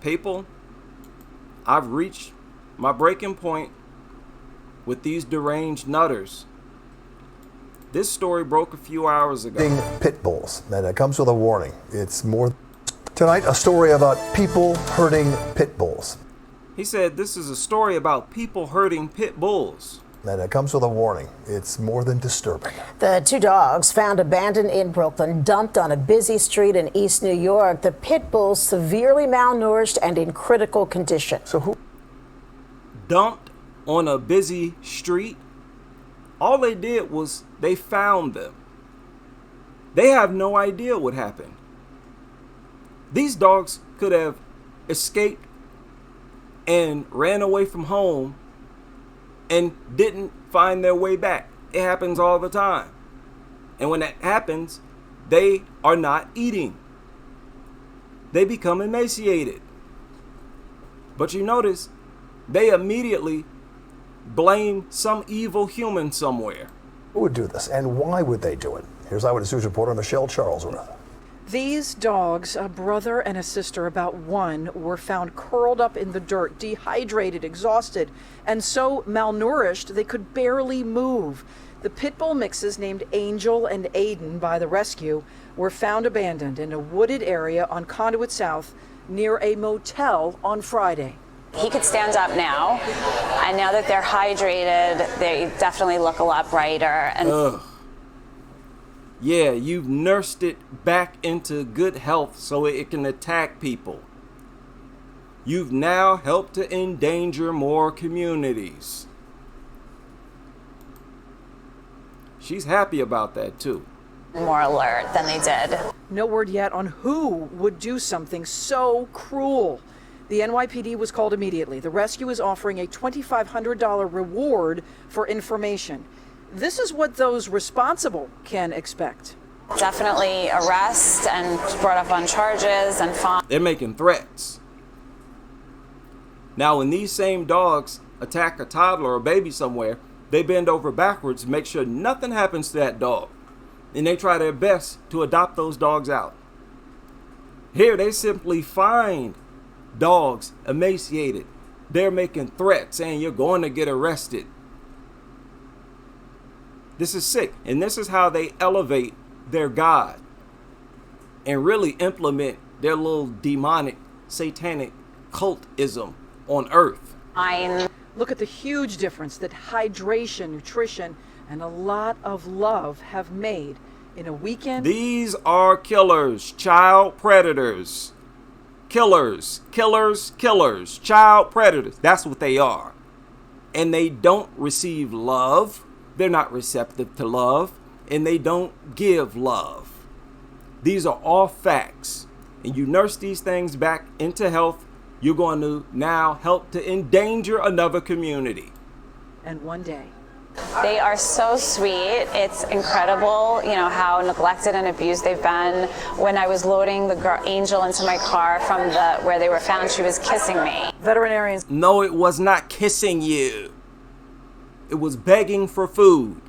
People, I've reached my breaking point with these deranged nutters. This story broke a few hours ago. Pit bulls, and it comes with a warning. It's more. Tonight, a story about people herding pit bulls. He said this is a story about people herding pit bulls. And it comes with a warning. It's more than disturbing. The two dogs found abandoned in Brooklyn, dumped on a busy street in East New York. The pit bulls severely malnourished and in critical condition. So who? Dumped on a busy street? All they did was they found them. They have no idea what happened. These dogs could have escaped and ran away from home and didn't find their way back. It happens all the time. And when that happens, they are not eating. They become emaciated. But you notice, they immediately blame some evil human somewhere. Who would do this, and why would they do it? Here's Eyewitness News reporter Michelle Charlesworth. These dogs, a brother and a sister about one, were found curled up in the dirt, dehydrated, exhausted, and so malnourished they could barely move. The pit bull mixes named Angel and Aiden by the rescue were found abandoned in a wooded area on Conduit South near a motel on Friday. He could stand up now, and now that they're hydrated, they definitely look a lot brighter. And yeah, you've nursed it back into good health so it can attack people. You've now helped to endanger more communities. She's happy about that too. More alert than they did. No word yet on who would do something so cruel. The NYPD was called immediately. The rescue is offering a $2,500 reward for information. This is what those responsible can expect. Definitely arrest and brought up on charges and fine. They're making threats. Now, when these same dogs attack a toddler or baby somewhere, they bend over backwards to make sure nothing happens to that dog. And they try their best to adopt those dogs out. Here, they simply find dogs emaciated. They're making threats saying you're going to get arrested. This is sick. And this is how they elevate their God and really implement their little demonic, satanic cultism on earth. Look at the huge difference that hydration, nutrition, and a lot of love have made in a weekend. These are killers, child predators. Killers, child predators. That's what they are. And they don't receive love. They're not receptive to love, and they don't give love. These are all facts. And you nurse these things back into health, you're going to now help to endanger another community. And one day. They are so sweet. It's incredible, how neglected and abused they've been. When I was loading the Angel into my car from where they were found, she was kissing me. Veterinarians. No, it was not kissing you. It was begging for food.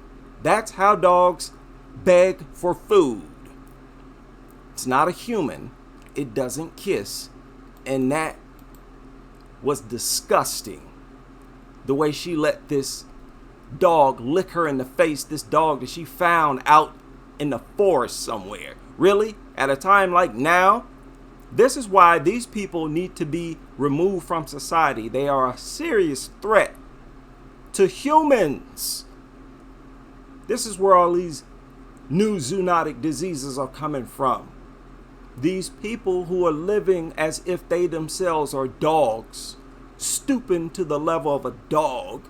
That's how dogs beg for food. It's not a human. It doesn't kiss. And that was disgusting. The way she let this dog lick her in the face, this dog that she found out in the forest somewhere. Really? At a time like now? This is why these people need to be removed from society. They are a serious threat to humans. This is where all these new zoonotic diseases are coming from. These people who are living as if they themselves are dogs, stooping to the level of a dog.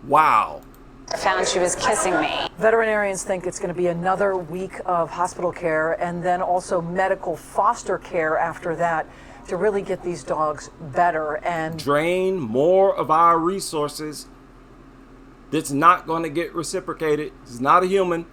Wow. I found she was kissing me. Veterinarians think it's going to be another week of hospital care and then also medical foster care after that to really get these dogs better and drain more of our resources. That's not going to get reciprocated. It's not a human.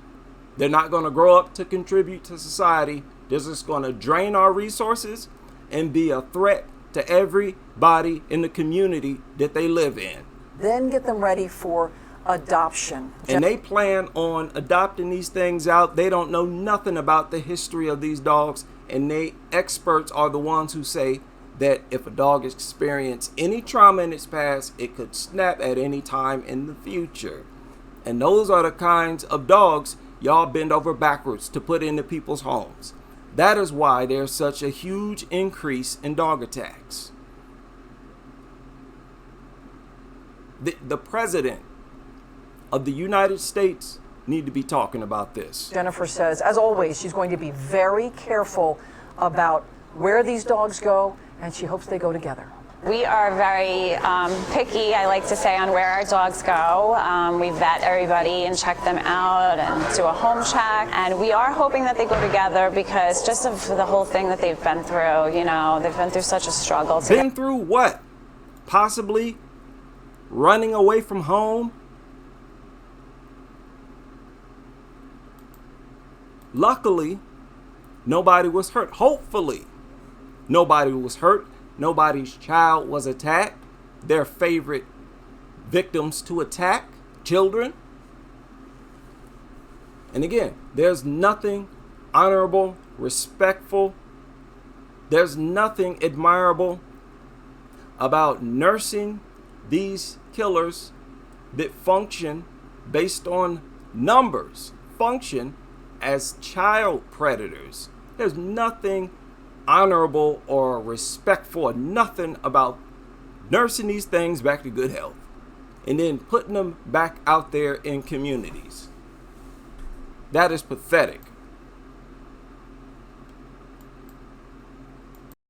They're not going to grow up to contribute to society. They're just going to drain our resources and be a threat to everybody in the community that they live in. Then get them ready for adoption. And they plan on adopting these things out. They don't know nothing about the history of these dogs and they experts are the ones who say that if a dog experienced any trauma in its past, it could snap at any time in the future. And those are the kinds of dogs y'all bend over backwards to put into people's homes. That is why there's such a huge increase in dog attacks. The president of the United States need to be talking about this. Jennifer says, as always, she's going to be very careful about where these dogs go, and she hopes they go together. We are very picky, I like to say, on where our dogs go. We vet everybody and check them out and do a home check. And we are hoping that they go together because just of the whole thing that they've been through, you know, they've been through such a struggle. Been through what? Possibly running away from home? Luckily, nobody was hurt. Hopefully, nobody was hurt. Nobody's child was attacked. Their favorite victims to attack, children. And again, there's nothing honorable, respectful. There's nothing admirable about nursing these killers that function based on numbers, function as child predators. There's nothing honorable or respectful or nothing about nursing these things back to good health and then putting them back out there in communities. That is pathetic.